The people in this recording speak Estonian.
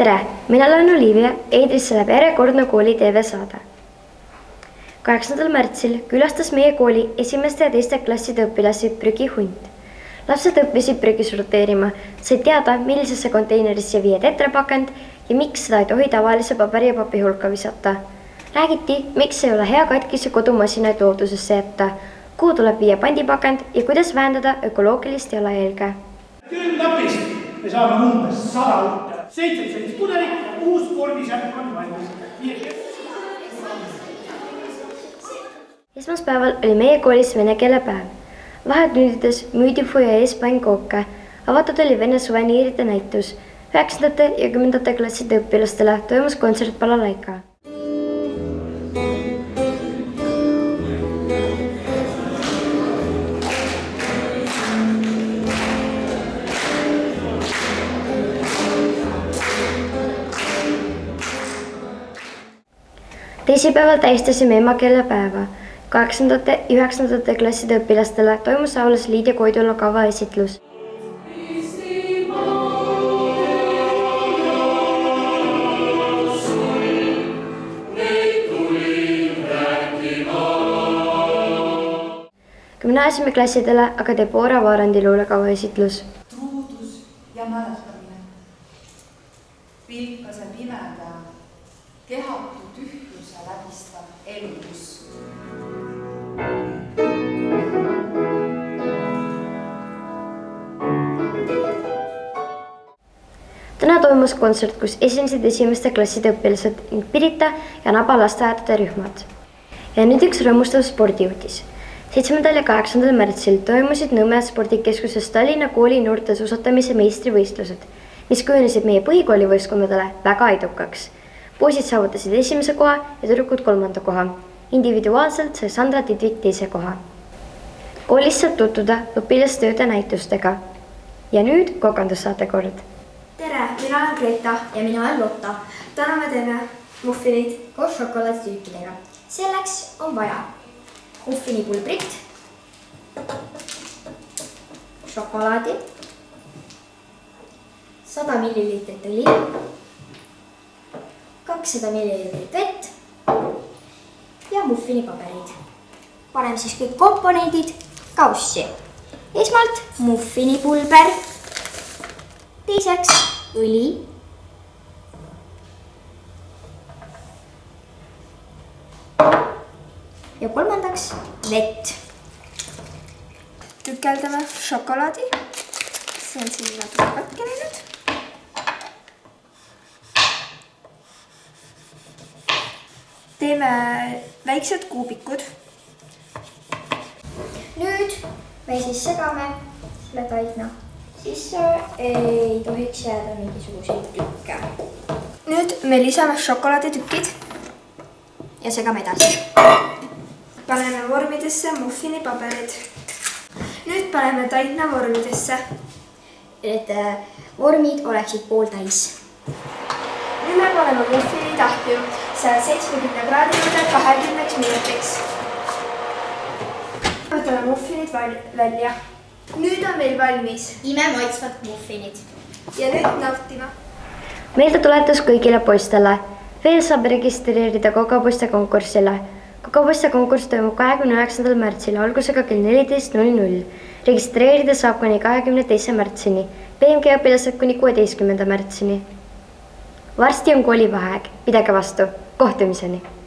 tere, mina olen Olivia, eetrisse läheb järjekordne kooli TV-saade. 8. märtsil külastas meie kooli esimeste ja teiste klasside õpilasi prügihunt. Lapsed õppisid prügi sorteerima, said teada, millisesse konteinerisse viia tetrapakend ja miks seda ei tohi tavalise paberi ja papi hulka visata. Räägiti, miks ei ole hea katkisi kodumasinaid loodusesse jätta, kuhu tuleb viia pandipakend ja kuidas vähendada ökoloogilist jalajälge. Külmnapist me saame umbes 100 hulka. 7 sellist pudelit, 6 korvisjärk on valmis. Esmaspäeval oli meie koolis vene keele päev. Vahetündides müüdi fuja ees pannkooke. Avatud oli vene suveniiride näitus. 9. ja 10. klasside õpilastele toimus kontsert Balalaika. Teisipäeval tähistasime emakeelepäeva. 8. ja 9. klasside õpilastele toimus aulas Liidia Koidula kava esitlus. Gümnaasiumiklassidele aga Deborah Vaarandi luulekava esitlus. Truudus ja mäletamine. Pilkase pimeda, kehatu tühjuse läbistav elus. Täna toimus kontsert, kus esinesid esimeste klasside õpilased ning Pirita ja Naba lasteaedade rühmad. Ja nüüd üks rõõmustav spordiuudis. 7. ja 8. märtsil toimusid Nõmme spordikeskuses Tallinna kooli noorte suusatamise meistrivõistlused, mis kujunesid meie põhikooli võistkondadele väga edukaks. Poisid saavutasid esimese koha ja tüdrukud 3. koha. Individuaalselt sai Sandra Tidvik 2. koha. Koolis saab tutvuda õpilastööde näitustega. Ja nüüd kokandussaate kord. Tere, mina olen Greta ja mina olen Lotta. Täna me teeme muffinid koos šokolaaditüüpidega. Selleks on vaja muffinipulbrit, šokolaadi, 100 ml õli, 200 ml vett ja muffinipaberid. Paneme siis kõik komponendid kaussi. Esmalt muffinipulber, teiseks õli, ja kolmandaks vett. Tükeldame šokolaadi. See on siin natuke katke läinud. Teeme väiksed kuubikud. Nüüd me siis segame selle taigna. Sisse ei tohiks jääda mingisuguseid tükke. Nüüd me lisame šokolaaditükid ja segame edasi. Paneme vormidesse muffinipaberid. Nüüd paneme taigna vormidesse, et vormid oleksid pooltäis. Nüüd me paneme muffini tahju 170 kraadi juurde 20 minutiks. Võtame muffinid välja. Nüüd on meil valmis imemaitsvad muffinid. Ja nüüd nautima. Meelde tuletus kõigile poistele. Veel saab registreerida Kokapoiste konkursile. Kokapoiste konkurss toimub 29. märtsil algusega kell 14.00. Registreerida saab kuni 22. märtsini, PMG õpilased kuni 16. märtsini. Varsti on koolivaheaeg, pidage vastu, kohtumiseni!